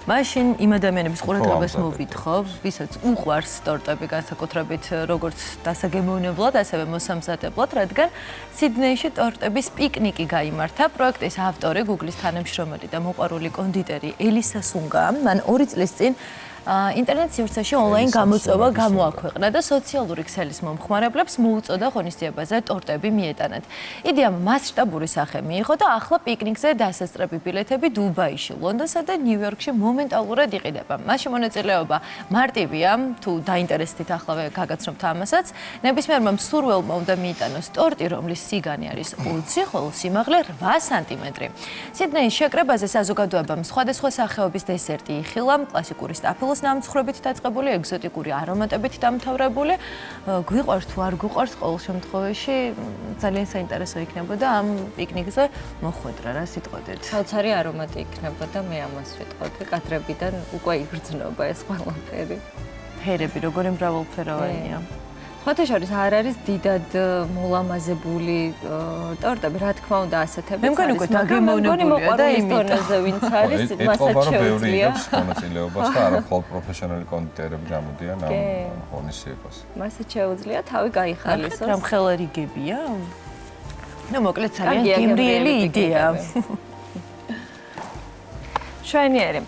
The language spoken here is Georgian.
მაშინ იმ ადამიანების ყურადღებას მოვითხო, ვისაც უყვარს ტორტები განსაკუთრებით როგორც დასაგემოვნებლად, ასევე მოსამზადებლად, რადგან სიდნეიში ტორტების პიკნიკი გაიმართა. პროექტის ავტორი, Google-ის თანამშრომელი და მოყვარული კონდიტერი ელისა სუნგა, მან 2 წლის წინ ინტერნეტ სივრცეში ონლაინ გამოწვევა გამოაქვეყნა და სოციალური ქსელის მომხმარებლებს მოუწოდა ღონისძიებაზე ტორტები მიეტანათ. იდეამ მასშტაბური სახე მიიღო და ახლა პიკნიკზე დასასწრები ბილეთები დუბაიში, ლონდონსა და ნიუ-იორკში მომენტალურად იყიდება. მასში მონაწილეობა მარტივია, თუ დაინტერესდით ახლავე გაგაცნობთ ამასაც. ნებისმიერმა მსურველმა უნდა მიიტანოს ტორტი, რომლის სიგანი არის 20, ხოლო სიმაღლე 8 სანტიმეტრი. სიდნეის შეკრებაზე საზოგადოებამ სხვადასხვა სახეობის დესერტი იხილა, კლასიკური სტაფილოს ნამცხრობით დაწყებული, ეგზოტიკური არომატებით დამთავრებული. გვიყვარს თუ არ გვიყვარს, ყოველ შემთხვევაში ძალიან საინტერესო იქნებოდა ამ პიკნიკზე მოხვედრა, რა სიტყვოდეთ. საოცარი არომატი იქნებოდა, მე ამას ვიტყოდი, კადრებიდან უკვე იგრძნობა ეს ყველაფერი. ფერები როგორი მრავალფეროვანია. სხვათა შორის არ არის დიდად მოლამაზებული ტორტები, რა თქმა უნდა ასეთებიც მე მგონი უკვე დაგემოვნებულია და ის დონეზე ვინც არის, მასაც შეუძლია. მონაწილეობას და არა მხოლოდ პროფესიონალი კონდიტერები გამოდიან ამ ღონისძიებას. მასაც შეუძლია თავი გაიხალისოს. რა მხელა რიგებია? ნუ მოკლედ ძალიან გემრიელი იდეა. შვენიერი.